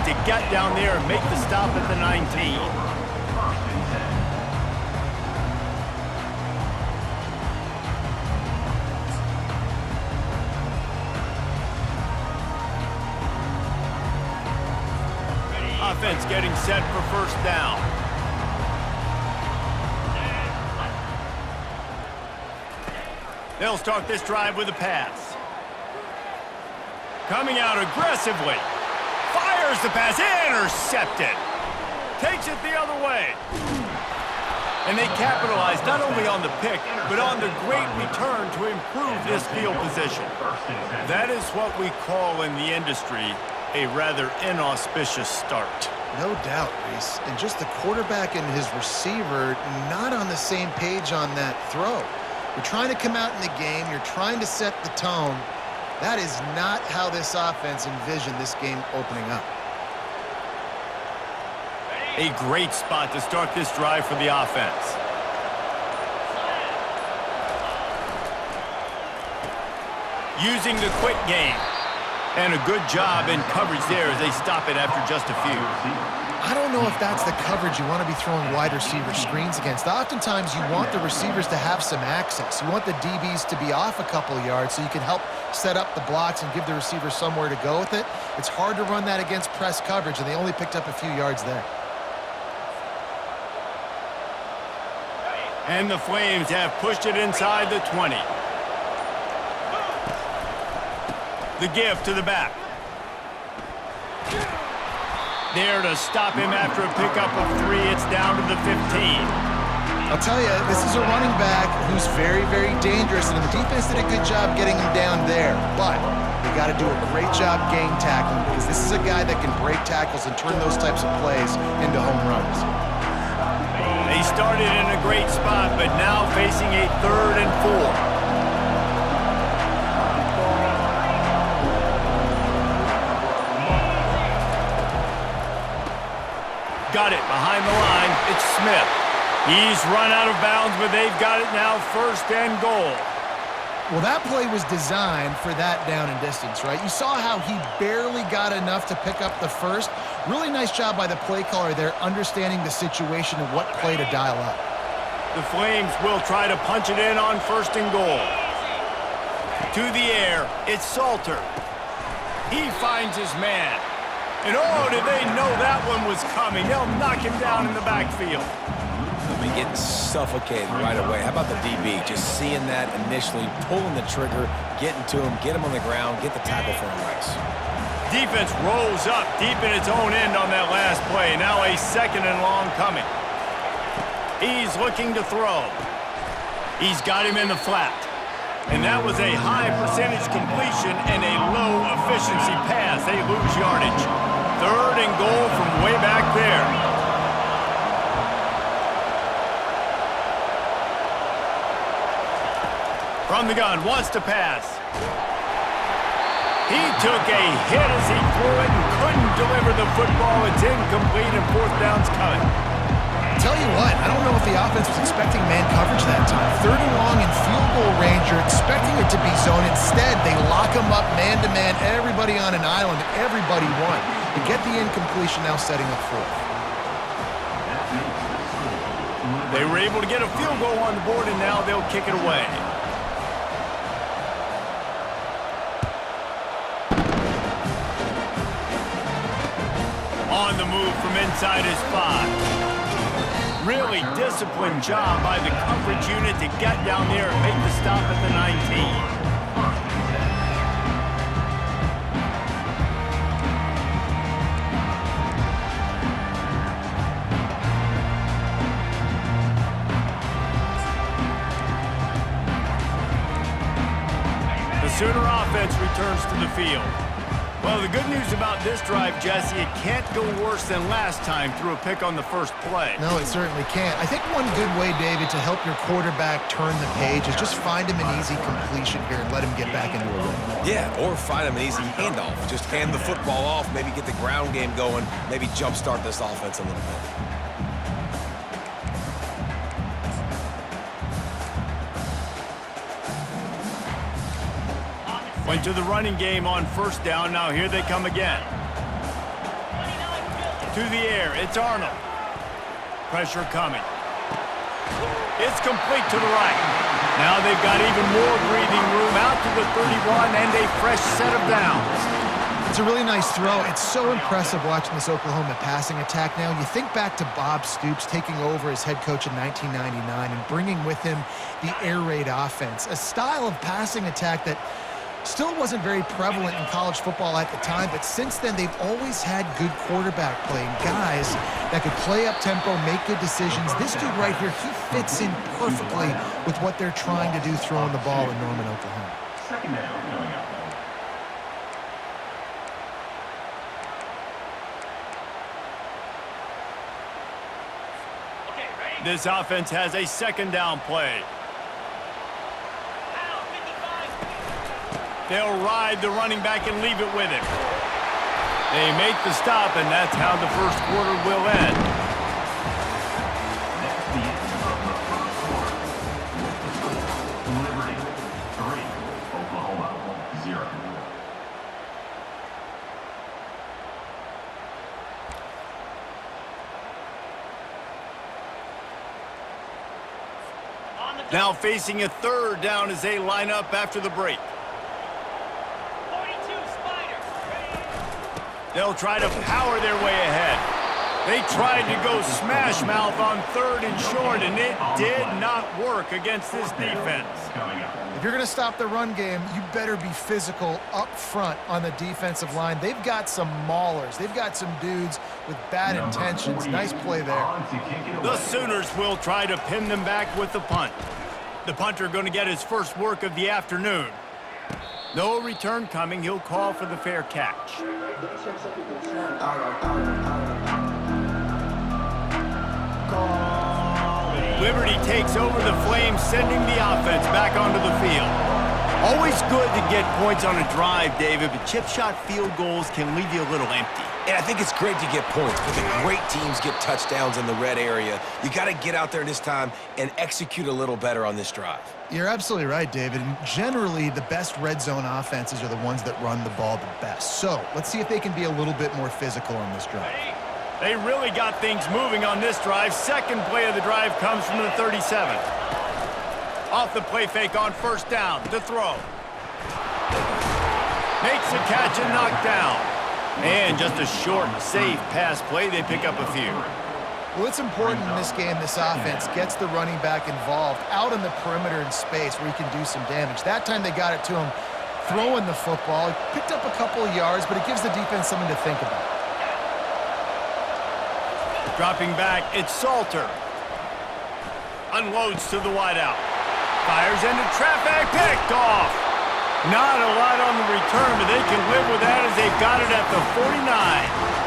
unit to get down there and make the stop at the 19. Offense getting set for first down. They'll start this drive with a pass. Coming out aggressively. Fires the pass. Intercepted. Takes it the other way. And they capitalize not only on the pick, but on the great return to improve this field position. That is what we call in the industry a rather inauspicious start. No doubt, Reese. And just the quarterback and his receiver not on the same page on that throw. You're trying to come out in the game. You're trying to set the tone. That is not how this offense envisioned this game opening up. A great spot to start this drive for the offense. Using the quick game. And a good job in coverage there as they stop it after just a few. I don't know if that's the coverage you want to be throwing wide receiver screens against. Oftentimes, you want the receivers to have some access. You want the DBs to be off a couple of yards so you can help set up the blocks and give the receiver somewhere to go with it. It's hard to run that against press coverage, and they only picked up a few yards there. And the Flames have pushed it inside the 20. The give to the back. There to stop him after a pickup of 3. It's down to the 15. I'll tell you, this is a running back who's very, very dangerous, and the defense did a good job getting him down there. But they got to do a great job gang tackling because this is a guy that can break tackles and turn those types of plays into home runs. They started in a great spot, but now facing a 3rd and 4. Got it behind the line. It's Smith. He's run out of bounds, but they've got it now 1st and goal. Well, that play was designed for that down and distance, right? You saw how he barely got enough to pick up the first. Really nice job by the play caller there, understanding the situation and what play to dial up. The Flames will try to punch it in on 1st and goal. To the air, it's Salter. He finds his man. And oh, did they know that one was coming. They'll knock him down in the backfield. I mean, getting suffocated right away. How about the DB? Just seeing that initially, pulling the trigger, getting to him, get him on the ground, get the tackle for a race. Defense rolls up deep in its own end on that last play. Now a 2nd and long coming. He's looking to throw. He's got him in the flat. And that was a high percentage completion and a low efficiency pass. They lose yardage. 3rd and goal from way back there. From the gun, wants to pass. He took a hit as he threw it and couldn't deliver the football. It's incomplete and 4th down's coming. Tell you what, I don't know if the offense was expecting man coverage that time. 3rd and long in field goal range, you're expecting it to be zone. Instead, they lock him up man-to-man, everybody on an island, everybody won. To get the incompletion, now setting up 4th. They were able to get a field goal on the board, and now they'll kick it away. On the move from inside his 5. Really disciplined job by the coverage unit to get down there and make the stop at the 19. The Sooner offense returns to the field. Well, the good news about this drive, Jesse, it can't go worse than last time through a pick on the first play. No, it certainly can't. I think one good way, David, to help your quarterback turn the page is just find him an easy completion here and let him get back into a rhythm. Yeah, or find him an easy handoff. Just hand the football off, maybe get the ground game going, maybe jumpstart this offense a little bit. Went to the running game on 1st down. Now here they come again. To the air, it's Arnold. Pressure coming. It's complete to the right. Now they've got even more breathing room out to the 31 and a fresh set of downs. It's a really nice throw. It's so impressive watching this Oklahoma passing attack now. You think back to Bob Stoops taking over as head coach in 1999 and bringing with him the air raid offense, a style of passing attack that still wasn't very prevalent in college football at the time, but since then they've always had good quarterback play and guys that could play up tempo, make good decisions. This dude right here, he fits in perfectly with what they're trying to do throwing the ball in Norman, Oklahoma. Second down coming up. This offense has a second down play. They'll ride the running back and leave it with him. They make the stop, and that's how the first quarter will end. That's the end of the first quarter. Liberty 3, Oklahoma 0. Now facing a third down as they line up after the break. They'll try to power their way ahead. They tried to go smash mouth on third and short, and it did not work against this defense. If you're going to stop the run game, you better be physical up front on the defensive line. They've got some maulers. They've got some dudes with bad intentions. Nice play there. The Sooners will try to pin them back with the punt. The punter going to get his first work of the afternoon. No return coming. He'll call for the fair catch. Liberty takes over the Flames, sending the offense back onto the field. Always good to get points on a drive, David, but chip shot field goals can leave you a little empty. And I think it's great to get points, but the great teams get touchdowns in the red area. You got to get out there this time and execute a little better on this drive. You're absolutely right, David. And generally, the best red zone offenses are the ones that run the ball the best. So let's see if they can be a little bit more physical on this drive. They really got things moving on this drive. Second play of the drive comes from the 37. Off the play fake on first down, to throw. Makes the catch and knocked down. And just a short, safe pass play. They pick up a few. Well, it's important in this game, this offense gets the running back involved out in the perimeter in space where he can do some damage. That time they got it to him throwing the football. He picked up a couple of yards, but it gives the defense something to think about. Dropping back, it's Salter. Unloads to the wideout. Fires into traffic, picked off. Not a lot on the return, but they can live with that as they've got it at the 49.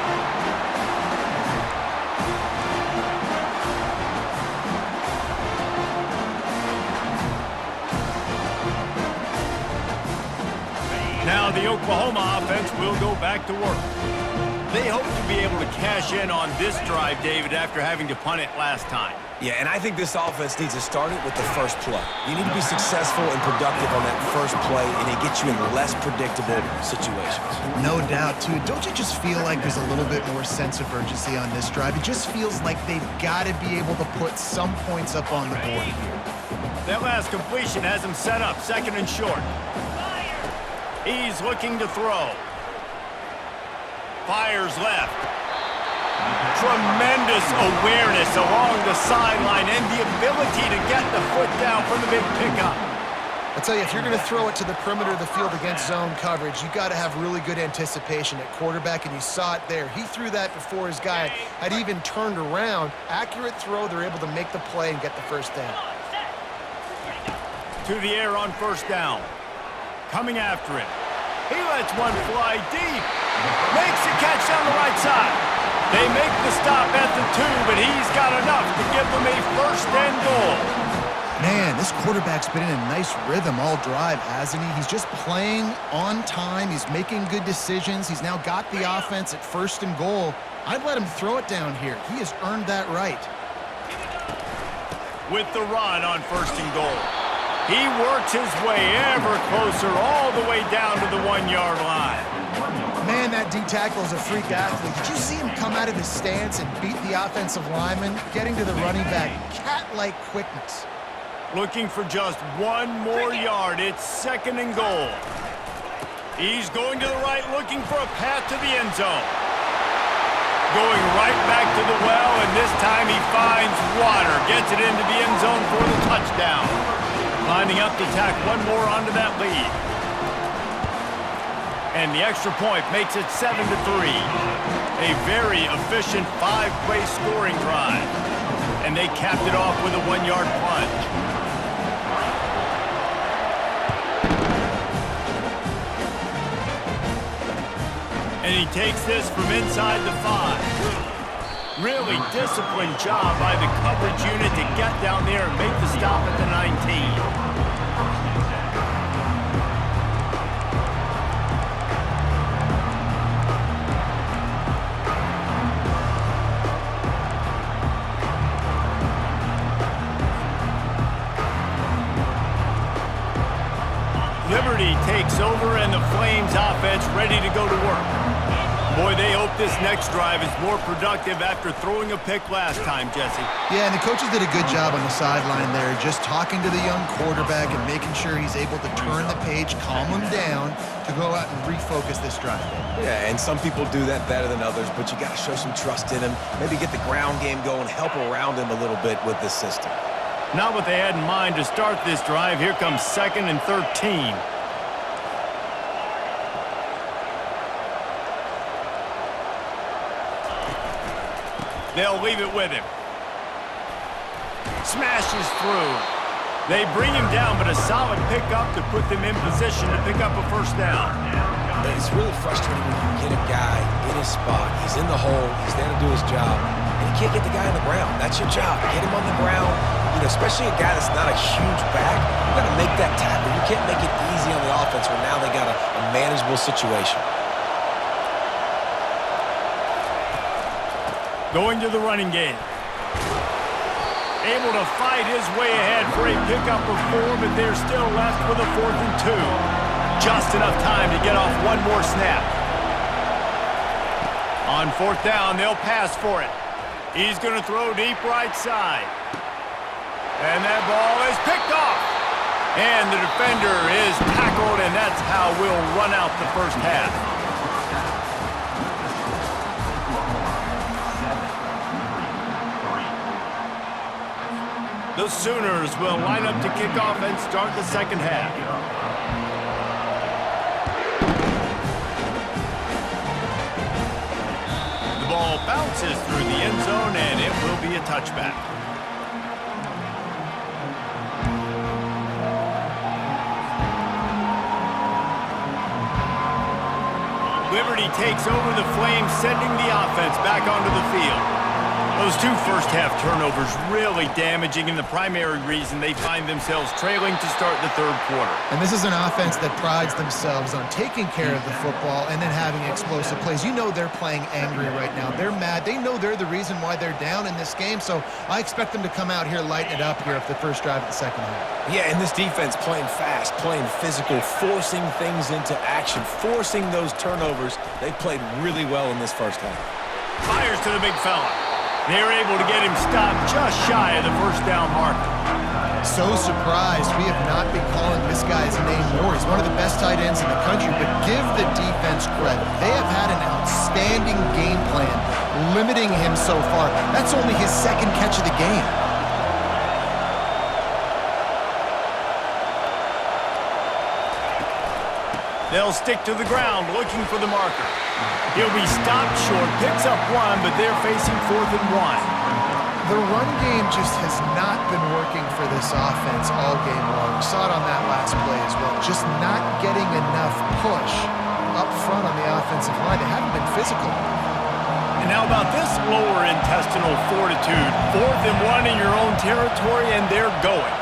Now the Oklahoma offense will go back to work. They hope to be able to cash in on this drive, David, after having to punt it last time. Yeah, and I think this offense needs to start it with the first play. You need to be successful and productive on that first play, and it gets you in less predictable situations. No doubt, too. Don't you just feel like there's a little bit more sense of urgency on this drive? It just feels like they've got to be able to put some points up on the board here. That last completion has him set up, second and short. He's looking to throw. Fires left. Tremendous awareness along the sideline and the ability to get the foot down for the big pickup. I tell you, if you're going to throw it to the perimeter of the field against zone coverage, you got to have really good anticipation at quarterback, and you saw it there. He threw that before his guy had even turned around. Accurate throw, they're able to make the play and get the first down. To the air on first down. Coming after it. He lets one fly deep. Makes the catch down the right side. They make the stop at the 2, but he's got enough to give them a first and goal. Man, this quarterback's been in a nice rhythm all drive, hasn't he? He's just playing on time. He's making good decisions. He's now got the offense at first and goal. I'd let him throw it down here. He has earned that right. With the run on first and goal. He works his way ever closer all the way down to the 1-yard line. Man, that D tackle is a freak athlete. Did you see him come out of his stance and beat the offensive lineman, getting to the running back? Cat-like quickness. Looking for just one more yard. It's 2nd and goal. He's going to the right, looking for a path to the end zone. Going right back to the well, and this time he finds water. Gets it into the end zone for the touchdown. Lining up to tack one more onto that lead. And the extra point makes it 7-3. A very efficient 5-play scoring drive. And they capped it off with a 1-yard plunge. And he takes this from inside the 5. Really disciplined job by the coverage unit to get down there and make the stop at the 19. Liberty takes over and the Flames offense ready to go to work. Boy, they hope this next drive is more productive after throwing a pick last time, Jesse. Yeah, and the coaches did a good job on the sideline there, just talking to the young quarterback and making sure he's able to turn the page, calm him down, to go out and refocus this drive. Yeah, and some people do that better than others, but you got to show some trust in him. Maybe get the ground game going, help around him a little bit with this system. Not what they had in mind to start this drive. Here comes 2nd and 13. They'll leave it with him. Smashes through. They bring him down, but a solid pickup to put them in position to pick up a first down. It's really frustrating when you get a guy in his spot. He's in the hole. He's there to do his job. And you can't get the guy on the ground. That's your job. Get him on the ground. You know, especially a guy that's not a huge back. You got to make that tackle. You can't make it easy on the offense when now they got a manageable situation. Going to the running game. Able to fight his way ahead for a pickup of 4, but they're still left with a 4th and 2. Just enough time to get off one more snap. On 4th down, they'll pass for it. He's going to throw deep right side. And that ball is picked off. And the defender is tackled, and that's how we'll run out the first half. The Sooners will line up to kick off and start the second half. The ball bounces through the end zone, and it will be a touchback. Liberty takes over the Flames, sending the offense back onto the field. Those 2 first-half turnovers really damaging, and the primary reason they find themselves trailing to start the 3rd quarter. And this is an offense that prides themselves on taking care of the football and then having explosive plays. You know they're playing angry right now. They're mad. They know they're the reason why they're down in this game, so I expect them to come out here, lighten it up here for the first drive of the second half. Yeah, and this defense playing fast, playing physical, forcing things into action, forcing those turnovers. They played really well in this first half. Fires to the big fella. They're able to get him stopped just shy of the first down marker. So surprised we have not been calling this guy's name more. He's one of the best tight ends in the country, but give the defense credit. They have had an outstanding game plan, limiting him so far. That's only his 2nd catch of the game. They'll stick to the ground looking for the marker. He'll be stopped short, picks up 1, but they're facing 4th and 1. The run game just has not been working for this offense all game long. We saw it on that last play as well. Just not getting enough push up front on the offensive line. They haven't been physical. And how about this lower intestinal fortitude? 4th and 1 in your own territory, and they're going.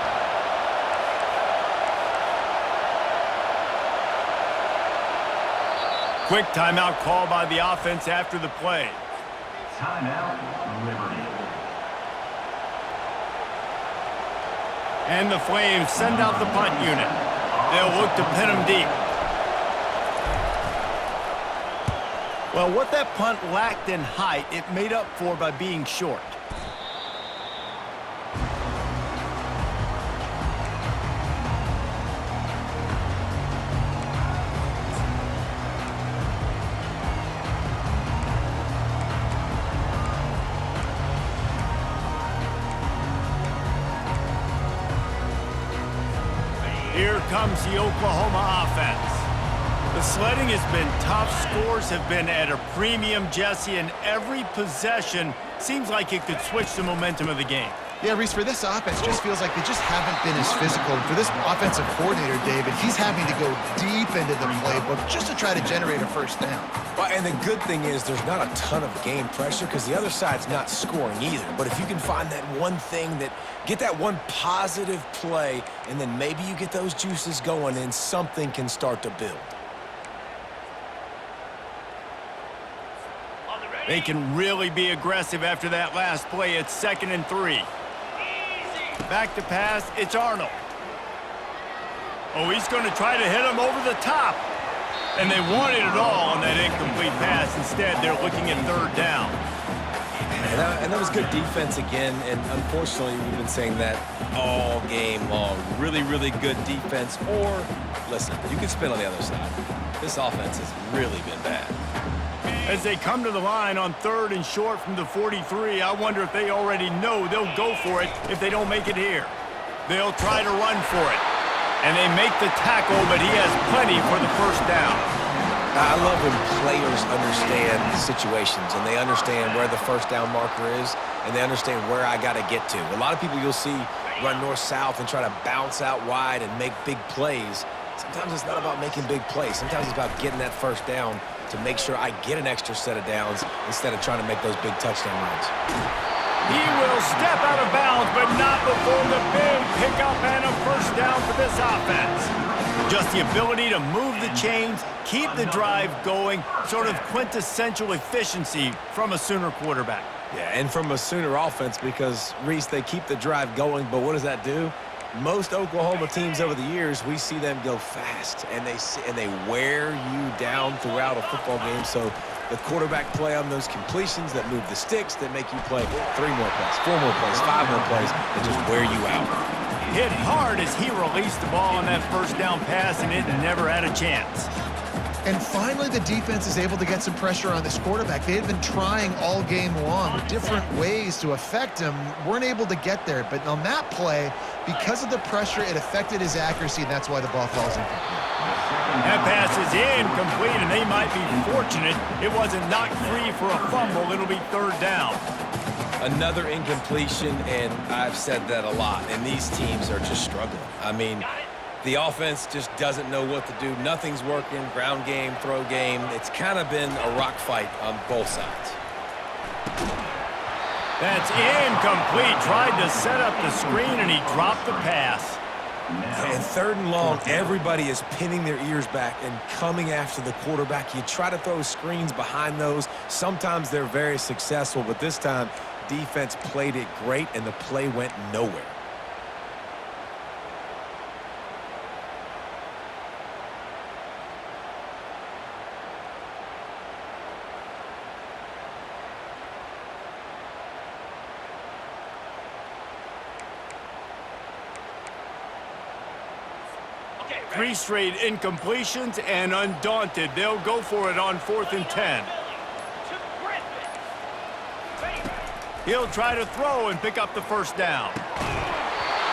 Quick timeout call by the offense after the play. Timeout, Liberty. And the Flames send out the punt unit. They'll look to pin him deep. Well, what that punt lacked in height, it made up for by being short. Here comes the Oklahoma offense. The sledding has been tough. Scores have been at a premium, Jesse, and every possession seems like it could switch the momentum of the game. Yeah, Reese, for this offense, just feels like they just haven't been as physical. And for this offensive coordinator, David, he's having to go deep into the playbook just to try to generate a first down. Well, and the good thing is there's not a ton of game pressure because the other side's not scoring either. But if you can find that one thing get that one positive play, and then maybe you get those juices going and something can start to build. They can really be aggressive after that last play. It's 2nd and 3. Back to pass, it's Arnold. Oh, he's going to try to hit him over the top. And they wanted it all on that incomplete pass. Instead, they're looking at 3rd down. And that was good defense again, and unfortunately, we've been saying that all game long. Really, really good defense. Or, listen, you can spin on the other side. This offense has really been bad. As they come to the line on 3rd and short from the 43, I wonder if they already know they'll go for it if they don't make it here. They'll try to run for it. And they make the tackle, but he has plenty for the first down. I love when players understand situations and they understand where the first down marker is and they understand where I got to get to. A lot of people you'll see run north-south and try to bounce out wide and make big plays. Sometimes it's not about making big plays. Sometimes it's about getting that first down to make sure I get an extra set of downs instead of trying to make those big touchdown runs. He will step out of bounds, but not before the big pickup and a first down for this offense. Just the ability to move the chains, keep the drive going, sort of quintessential efficiency from a Sooner quarterback. Yeah, and from a Sooner offense because, Reese, they keep the drive going, but what does that do? Most Oklahoma teams over the years, we see them go fast, and they wear you down throughout a football game. So the quarterback play on those completions that move the sticks, that make you play 3 more plays, 4 more plays, 5 more plays, and just wear you out. Hit hard as he released the ball on that first down pass, and it never had a chance. And finally, the defense is able to get some pressure on this quarterback. They had been trying all game long different ways to affect him, weren't able to get there. But on that play, because of the pressure, it affected his accuracy, and that's why the ball falls incomplete. That pass is incomplete, and they might be fortunate it wasn't knocked free for a fumble. It'll be 3rd down. Another incompletion, and I've said that a lot, and these teams are just struggling. I mean, the offense just doesn't know what to do. Nothing's working. Ground game, throw game. It's kind of been a rock fight on both sides. That's incomplete. Tried to set up the screen, and he dropped the pass. And 3rd and long, everybody is pinning their ears back and coming after the quarterback. You try to throw screens behind those. Sometimes they're very successful, but this time, defense played it great, and the play went nowhere. Three straight incompletions, and undaunted, they'll go for it on 4th and 10. He'll try to throw and pick up the first down.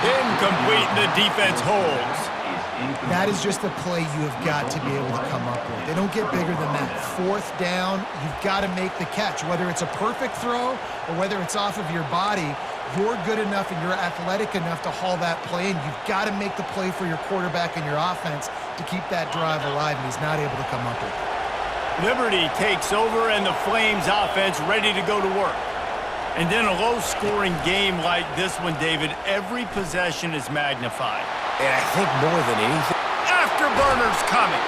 Incomplete, the defense holds. That is just a play you have got to be able to come up with. They don't get bigger than that. 4th down, you've got to make the catch. Whether it's a perfect throw or whether it's off of your body, you're good enough and you're athletic enough to haul that play, and you've got to make the play for your quarterback and your offense to keep that drive alive, and he's not able to come up with it. Liberty takes over, and the Flames offense ready to go to work. And then a low-scoring game like this one, David, every possession is magnified. And I think more than anything, Afterburner's coming.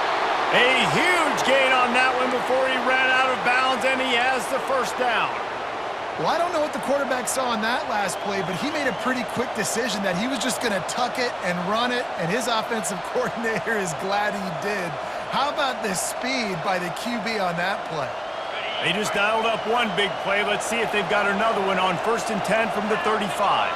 A huge gain on that one before he ran out of bounds, and he has the first down. Well, I don't know what the quarterback saw on that last play, but he made a pretty quick decision that he was just going to tuck it and run it, and his offensive coordinator is glad he did. How about the speed by the QB on that play? They just dialed up one big play. Let's see if they've got another one on 1st and 10 from the 35.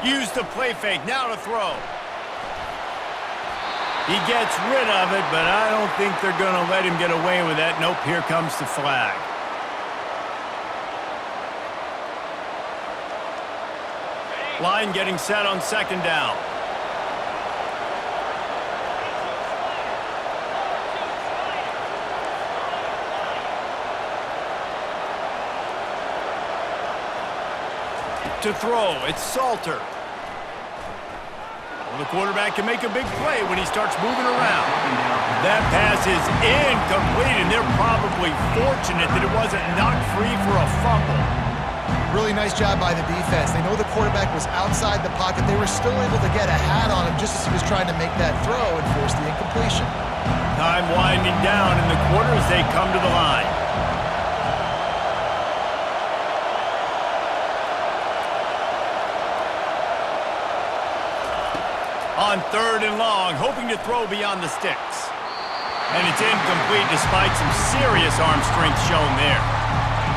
Use the play fake. Now to throw. He gets rid of it, but I don't think they're going to let him get away with that. Nope, here comes the flag. Line getting set on 2nd down. To throw, it's Salter. Well, the quarterback can make a big play when he starts moving around. That pass is incomplete, and they're probably fortunate that it wasn't knocked free for a fumble. Really nice job by the defense. They know the quarterback was outside the pocket. They were still able to get a hat on him just as he was trying to make that throw and force the incompletion. Time winding down in the quarter as they come to the line. On 3rd and long, hoping to throw beyond the sticks. And it's incomplete despite some serious arm strength shown there.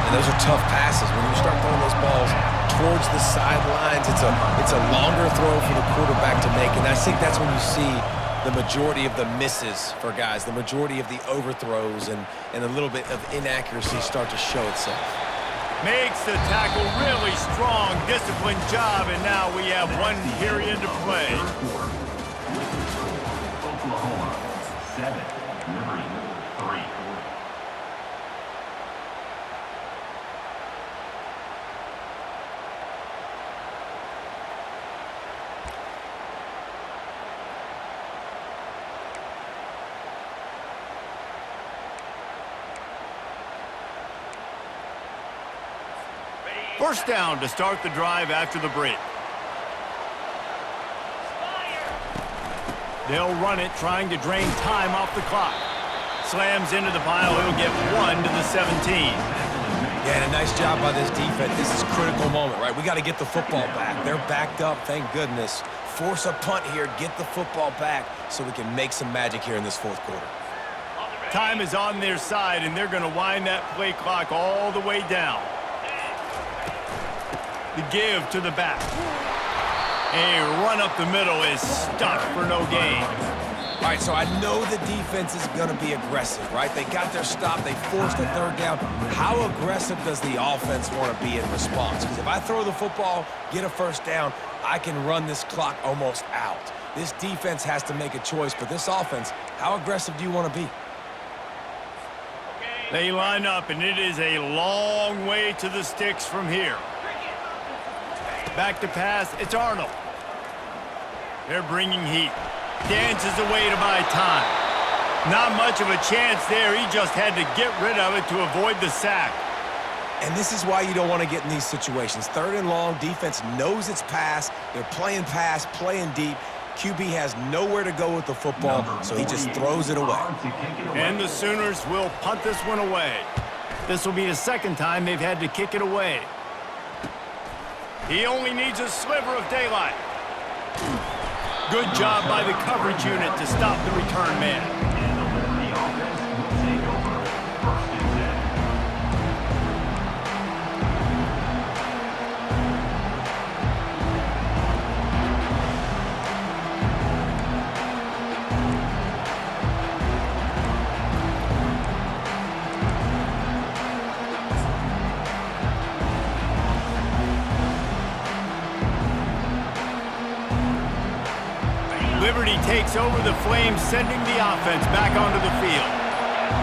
And those are tough passes. When you start throwing those balls towards the sidelines, it's a longer throw for the quarterback to make. And I think that's when you see the majority of the misses for guys, the majority of the overthrows and a little bit of inaccuracy start to show itself. Makes the tackle really strong, disciplined job, and now we have 1 period to play. Oklahoma 7, Liberty 3. First down to start the drive after the break. They'll run it, trying to drain time off the clock. Slams into the pile. He'll get 1 to the 17. Yeah, and a nice job by this defense. This is a critical moment, right? We got to get the football back. They're backed up, thank goodness. Force a punt here, get the football back so we can make some magic here in this 4th quarter. Time is on their side, and they're going to wind that play clock all the way down. The give to the back. A run up the middle is stuck for no gain. All right, so I know the defense is going to be aggressive, right? They got their stop. They forced the 3rd down. How aggressive does the offense want to be in response? Because if I throw the football, get a 1st down, I can run this clock almost out. This defense has to make a choice, but this offense, how aggressive do you want to be? They line up, and it is a long way to the sticks from here. Back to pass, it's Arnold. They're bringing heat. Dances away to buy time. Not much of a chance there. He just had to get rid of it to avoid the sack. And this is why you don't want to get in these situations. 3rd and long, defense knows it's pass. They're playing pass, playing deep. QB has nowhere to go with the football, so he just throws it away. And the Sooners will punt this one away. This will be the 2nd time they've had to kick it away. He only needs a sliver of daylight. Good job by the coverage unit to stop the return man. And the Liberty offense will take over 1st and 10. Liberty takes over the Flames, sending the offense back onto the field.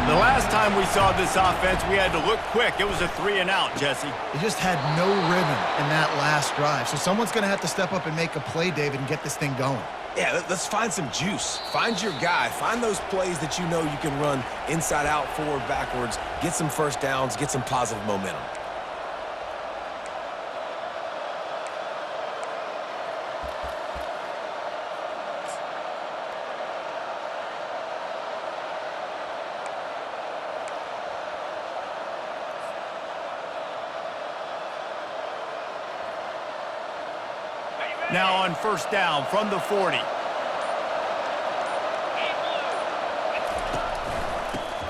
The last time we saw this offense, we had to look quick. It was a 3-and-out, Jesse. They just had no rhythm in that last drive. So someone's going to have to step up and make a play, David, and get this thing going. Yeah, let's find some juice. Find your guy. Find those plays that you know you can run inside out, forward, backwards. Get some 1st downs. Get some positive momentum. Now on first down from the 40.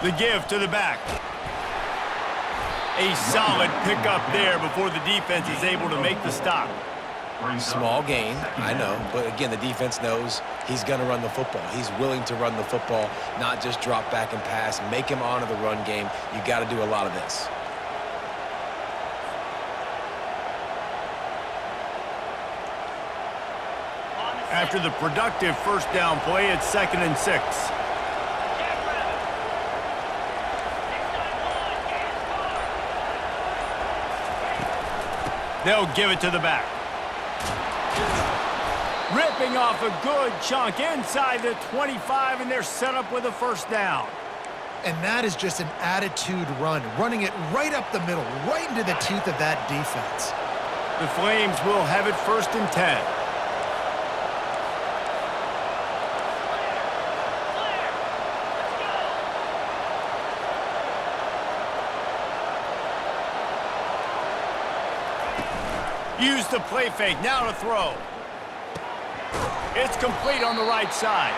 The give to the back. A solid pickup there before the defense is able to make the stop. Small gain, I know, but again, the defense knows he's going to run the football. He's willing to run the football, not just drop back and pass, make him honor the run game. You got to do a lot of this. After the productive first down play, it's 2nd and 6. They'll give it to the back. Ripping off a good chunk inside the 25, and they're set up with a first down. And that is just an attitude run, running it right up the middle, right into the teeth of that defense. The Flames will have it 1st and 10. Use the play fake, now to throw. It's complete on the right side.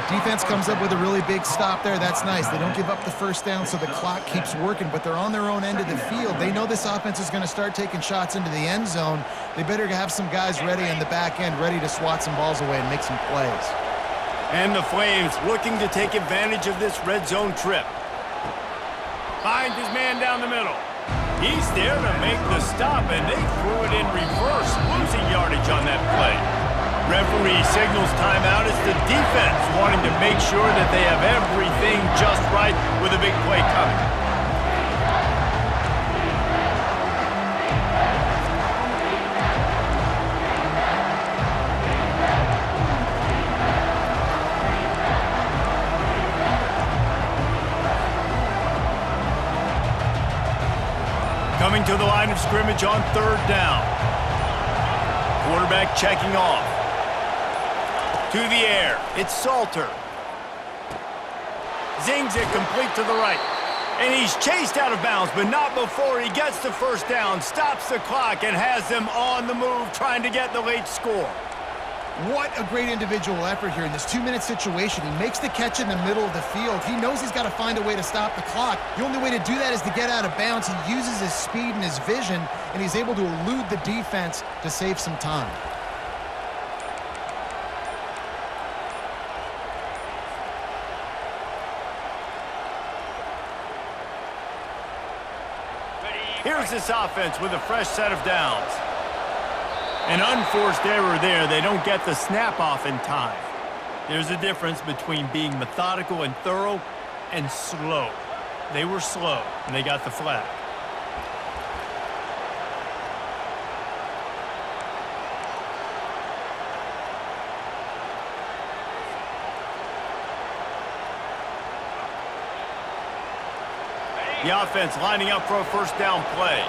Defense comes up with a really big stop there. That's nice. They don't give up the first down, so the clock keeps working, but they're on their own end of the field. They know this offense is going to start taking shots into the end zone. They better have some guys ready in the back end, ready to swat some balls away and make some plays. And the Flames looking to take advantage of this red zone trip. Finds his man down the middle. He's there to make the stop, and they threw it in reverse, losing yardage on that play. Referee signals timeout. It's the defense wanting to make sure that they have everything just right with a big play coming. Coming to the line of scrimmage on 3rd down. Quarterback checking off. To the air, it's Salter. Zings it complete to the right. And he's chased out of bounds, but not before he gets the first down, stops the clock, and has them on the move trying to get the late score. What a great individual effort here in this 2-minute situation. He makes the catch in the middle of the field. He knows he's got to find a way to stop the clock. The only way to do that is to get out of bounds. He uses his speed and his vision, and he's able to elude the defense to save some time. Here's this offense with a fresh set of downs. An unforced error there. They don't get the snap off in time. There's a difference between being methodical and thorough and slow. They were slow, and they got the flag. The offense lining up for a first down play.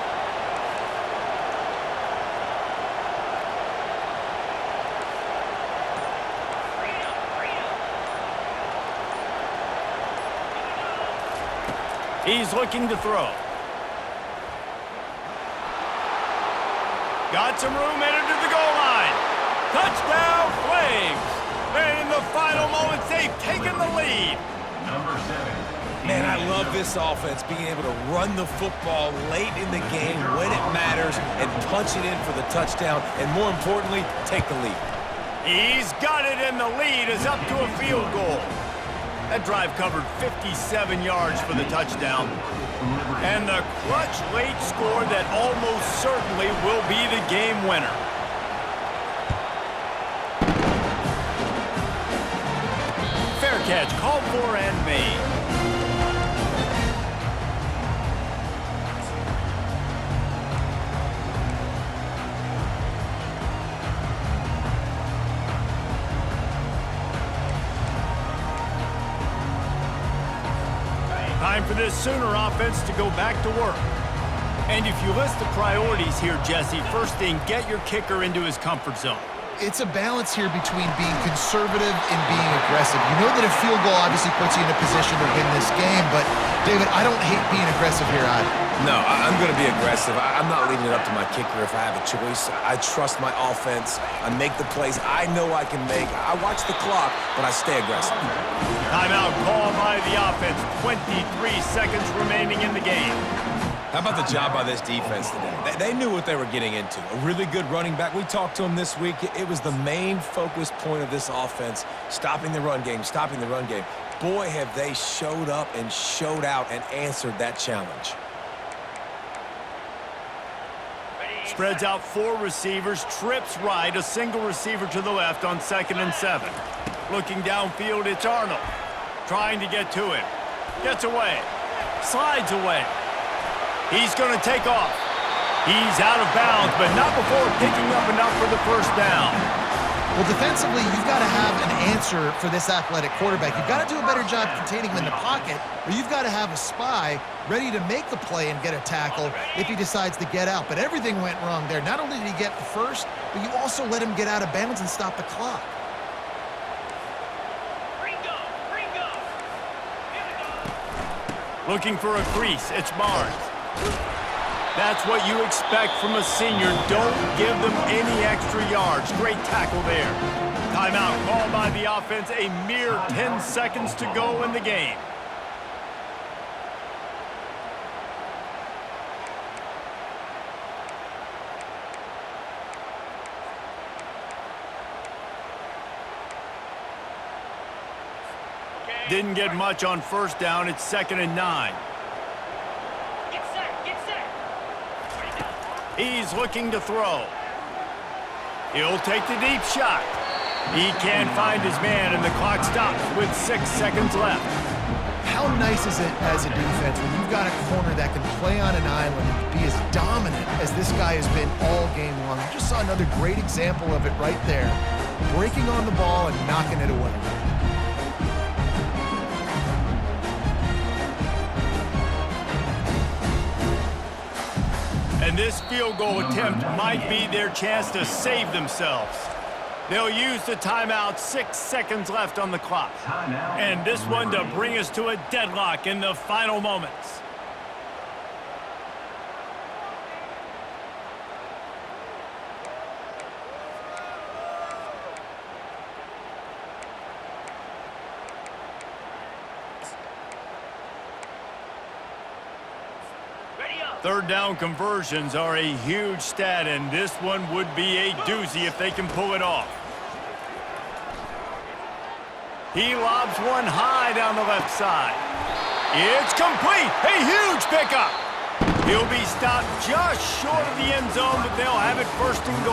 He's looking to throw. Got some room, headed to the goal line. Touchdown, Flames! And in the final moments, they've taken the lead. Number 7. Man, I love this offense, being able to run the football late in the game when it matters and punch it in for the touchdown, and more importantly, take the lead. He's got it, and the lead is up to a field goal. That drive covered 57 yards for the touchdown. And the clutch late score that almost certainly will be the game winner. Fair catch, called for and made. Time for this Sooner offense to go back to work. And if you list the priorities here, Jesse, first thing, get your kicker into his comfort zone. It's a balance here between being conservative and being aggressive. You know that a field goal obviously puts you in a position to win this game, but, David, I don't hate being aggressive here either. No, I'm going to be aggressive. I'm not leaving it up to my kicker if I have a choice. I trust my offense. I make the plays I know I can make. I watch the clock, but I stay aggressive. Timeout called by the offense. 23 seconds remaining in the game. How about the job by this defense today? They knew what they were getting into. A really good running back. We talked to him this week. It was the main focus point of this offense, stopping the run game, stopping the run game. Boy, have they showed up and showed out and answered that challenge. Spreads out 4 receivers, trips right, a single receiver to the left on 2nd and 7. Looking downfield, it's Arnold. Trying to get to him. Gets away. Slides away. He's going to take off. He's out of bounds, but not before picking up enough for the first down. Well, defensively, you've got to have an answer for this athletic quarterback. You've got to do a better job containing him in the pocket, or you've got to have a spy ready to make the play and get a tackle if he decides to get out. But everything went wrong there. Not only did he get the first, but you also let him get out of bounds and stop the clock. Looking for a crease, it's Barnes. That's what you expect from a senior. Don't give them any extra yards. Great tackle there. Timeout called by the offense. A mere 10 seconds to go in the game. Didn't get much on first down. It's 2nd and 9. He's looking to throw. He'll take the deep shot. He can't find his man, and the clock stops with 6 seconds left. How nice is it as a defense when you've got a corner that can play on an island and be as dominant as this guy has been all game long? You just saw another great example of it right there. Breaking on the ball and knocking it away. And this field goal attempt might be their chance to save themselves. They'll use the timeout, 6 seconds left on the clock. And this one to bring us to a deadlock in the final moments. Third down conversions are a huge stat, and this one would be a doozy if they can pull it off. He lobs one high down the left side. It's complete. A huge pickup. He'll be stopped just short of the end zone, but they'll have it 1st and goal.